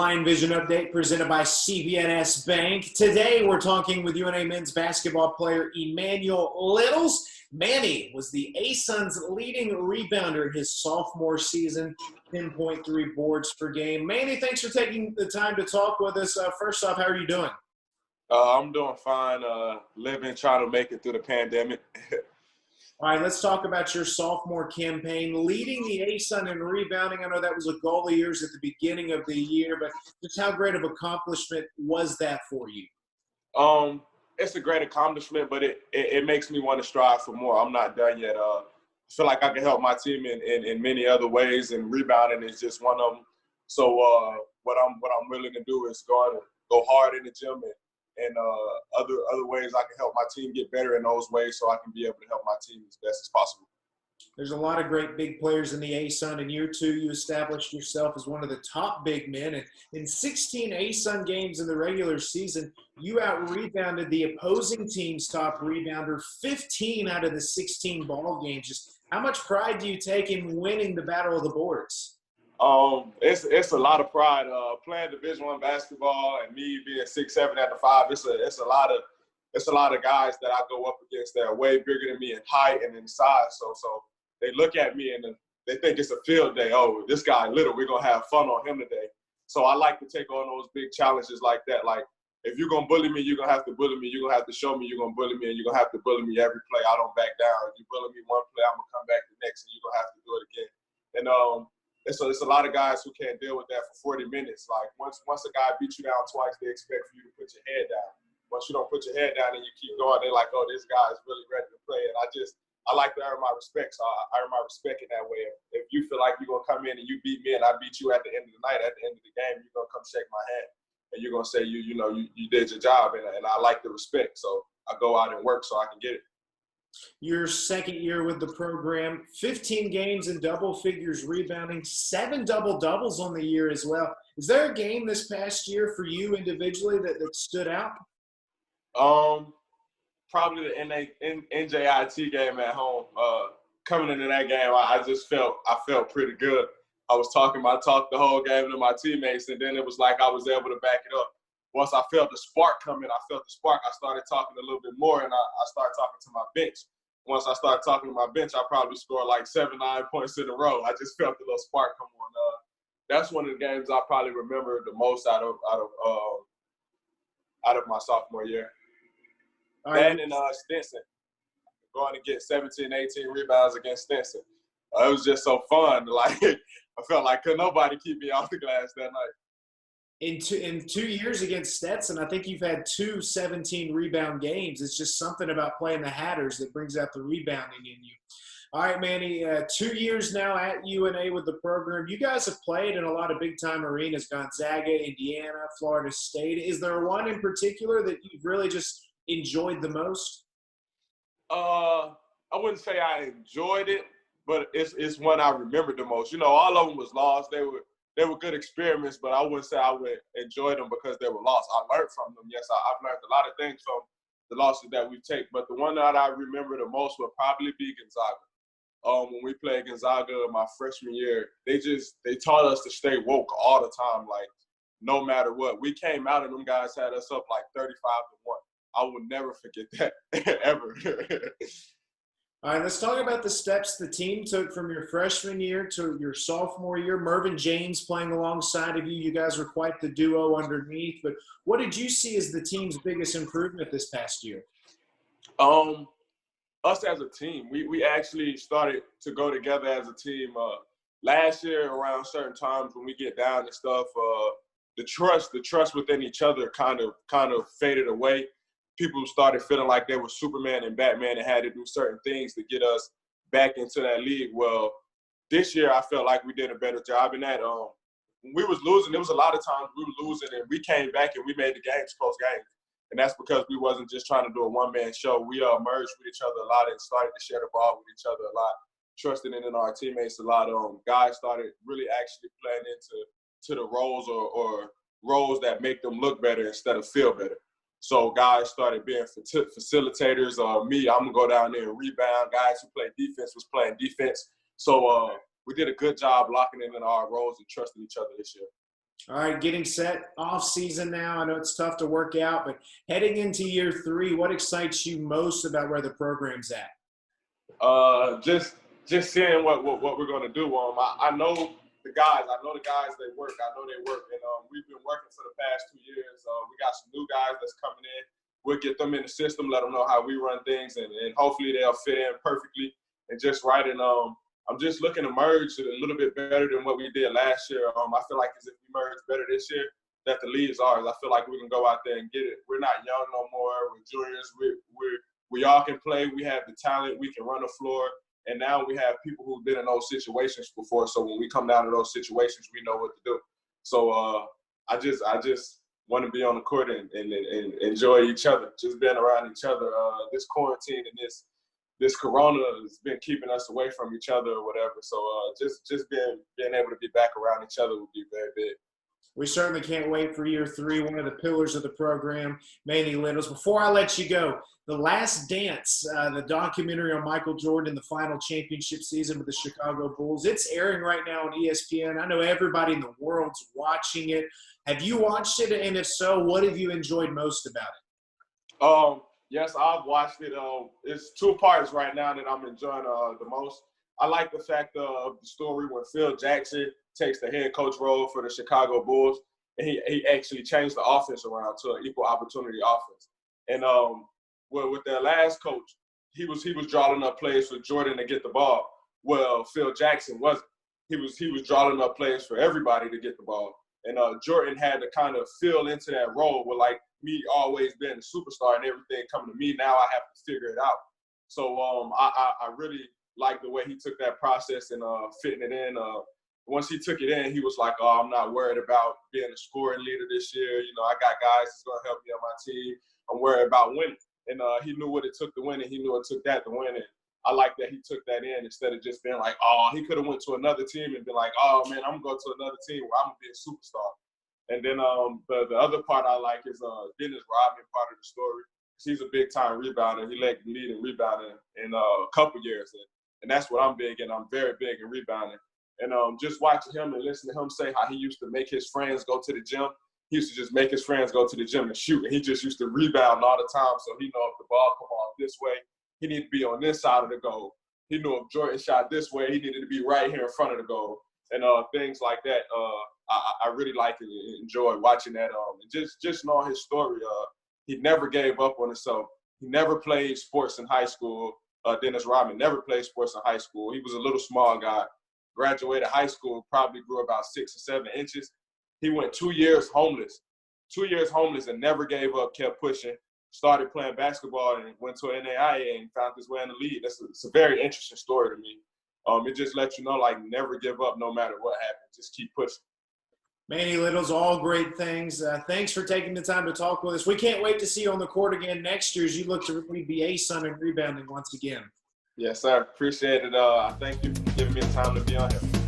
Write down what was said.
Line Vision Update presented by CB&S Bank. Today we're talking with UNA men's basketball player Emanuel Littles. Manny was the A-Sun's leading rebounder his sophomore season, 10.3 boards per game. Manny, thanks for taking the time to talk with us. First off, how are you doing? I'm doing fine, living, trying to make it through the pandemic. All right, let's talk about your sophomore campaign, leading the A-Sun in rebounding. I know that was a goal of yours at the beginning of the year, but just how great of accomplishment was that for you? It's a great accomplishment, but it makes me want to strive for more. I'm not done yet. I feel like I can help my team in many other ways, and rebounding is just one of them. So what I'm willing to do is go hard in the gym and other ways I can help my team get better in those ways so I can be able to help my team as best as possible. There's a lot of great big players in the A-Sun. In year two, you established yourself as one of the top big men. And in 16 A-Sun games in the regular season, you out-rebounded the opposing team's top rebounder 15 out of the 16 ball games. Just how much pride do you take in winning the Battle of the Boards? It's a lot of pride. Playing Division I basketball and me being 6'7" at the 5, it's a lot of guys that I go up against that are way bigger than me in height and in size. So they look at me and they think it's a field day. Oh, this guy little, we're gonna have fun on him today. So I like to take on those big challenges like that. Like if you're gonna bully me, you're gonna have to bully me. You're gonna have to show me you're gonna bully me, and you're gonna have to bully me every play. I don't back down. If you bully me one play, I'm gonna come back the next, and you're gonna have to do it again. And it's a lot of guys who can't deal with that for 40 minutes. Like once a guy beats you down twice, they expect for you to put your head down. Once you don't put your head down and you keep going, they're like, oh, this guy is really ready to play. And I like to earn my respect, so I earn my respect in that way. If you feel like you're going to come in and you beat me and I beat you at the end of the night, at the end of the game, you're going to come shake my hand. And you're going to say, you did your job, and I like the respect. So I go out and work so I can get it. Your second year with the program, 15 games in double figures rebounding, 7 double-doubles on the year as well. Is there a game this past year for you individually that stood out? Probably the NJIT game at home. Coming into that game, I felt pretty good. I talked the whole game to my teammates, and then it was like I was able to back it up. Once I felt the spark coming, I started talking a little bit more, and I started talking to my bench. Once I started talking to my bench, I probably scored like 7-9 points in a row. I just felt the little spark come on. That's one of the games I probably remember the most out of my sophomore year. That and Stinson, going to get 17, 18 rebounds against Stinson. It was just so fun. Like I felt like could nobody keep me off the glass that night. In 2 years against Stetson, I think you've had 2 17-rebound games. It's just something about playing the Hatters that brings out the rebounding in you. All right, Manny, 2 years now at UNA with the program. You guys have played in a lot of big-time arenas, Gonzaga, Indiana, Florida State. Is there one in particular that you've really just enjoyed the most? I wouldn't say I enjoyed it, but it's one I remembered the most. All of them was lost. They were good experiments, but I wouldn't say I would enjoy them because they were lost. I learned from them. Yes, I've learned a lot of things from the losses that we take, but the one that I remember the most would probably be Gonzaga. When we played Gonzaga my freshman year, they taught us to stay woke all the time, like no matter what. We came out and them guys had us up like 35-1. I will never forget that, ever. All right, let's talk about the steps the team took from your freshman year to your sophomore year. Mervyn James playing alongside of you. You guys were quite the duo underneath. But what did you see as the team's biggest improvement this past year? Us as a team, we actually started to go together as a team. Last year, around certain times when we get down and stuff, the trust within each other kind of faded away. People started feeling like they were Superman and Batman and had to do certain things to get us back into that league. Well, this year I felt like we did a better job in that. When we was losing, there was a lot of times we were losing, and we came back and we made the games close games. And that's because we wasn't just trying to do a one-man show. We merged with each other a lot and started to share the ball with each other a lot, trusting in our teammates a lot. Guys started really actually playing into the roles or roles that make them look better instead of feel better. So guys started being facilitators. Me, I'm going to go down there and rebound. Guys who play defense was playing defense. So we did a good job locking in our roles and trusting each other this year. All right, getting set off season now. I know it's tough to work out, but heading into year 3, what excites you most about where the program's at? Just seeing what we're gonna do. I know the guys. I know the guys. They work. I know they work, and we've been working for the past 2 years. We got some new guys that's coming in. We'll get them in the system, let them know how we run things, and hopefully they'll fit in perfectly and just right. And I'm just looking to merge a little bit better than what we did last year. I feel like as if we merge better this year, that the lead is ours. I feel like we can go out there and get it. We're not young no more. We're juniors. We all can play. We have the talent. We can run the floor. And now we have people who've been in those situations before. So when we come down to those situations, we know what to do. So I just want to be on the court and enjoy each other, just being around each other. This quarantine and this corona has been keeping us away from each other or whatever. So just being able to be back around each other would be very big. We certainly can't wait for year 3, one of the pillars of the program, Manny Littles. Before I let you go, The Last Dance, the documentary on Michael Jordan in the final championship season with the Chicago Bulls, it's airing right now on ESPN. I know everybody in the world's watching it. Have you watched it? And if so, what have you enjoyed most about it? Yes, I've watched it. It's 2 parts right now that I'm enjoying the most. I like the fact of the story when Phil Jackson takes the head coach role for the Chicago Bulls, and he actually changed the offense around to an equal opportunity offense. And with their last coach, he was drawing up plays for Jordan to get the ball. Well, Phil Jackson wasn't. He was drawing up plays for everybody to get the ball. And Jordan had to kind of fill into that role with, like, me always being a superstar and everything coming to me. Now I have to figure it out. So I really like the way he took that process and fitting it in. Once he took it in, he was like, "Oh, I'm not worried about being a scoring leader this year. You know, I got guys that's going to help me on my team. I'm worried about winning." And he knew what it took to win, and he knew it took that to win. And I like that he took that in instead of just being like, "Oh," he could have went to another team and been like, "Oh, man, I'm going to go to another team where I'm going to be a superstar." And then the other part I like is Dennis Rodman part of the story. He's a big-time rebounder. He led the lead in rebounding in a couple years. And that's what I'm big in. I'm very big in rebounding. And just watching him and listening to him say how he used to make his friends go to the gym. He used to just make his friends go to the gym and shoot. And he just used to rebound all the time. So he knew if the ball come off this way, he needed to be on this side of the goal. He knew if Jordan shot this way, he needed to be right here in front of the goal. And things like that. I really like and enjoy watching that. And just knowing his story. He never gave up on himself. He never played sports in high school. Dennis Rodman never played sports in high school. He was a little small guy. Graduated high school, probably grew about 6 or 7 inches. He went 2 years homeless. 2 years homeless and never gave up, kept pushing. Started playing basketball and went to an NAIA and found his way in the league. It's a very interesting story to me. It just lets you know, like, never give up no matter what happens. Just keep pushing. Manny Littles, all great things. Thanks for taking the time to talk with us. We can't wait to see you on the court again next year as you look to really be a son in rebounding once again. Yes, sir. Appreciate it. Thank you for giving me the time to be on here.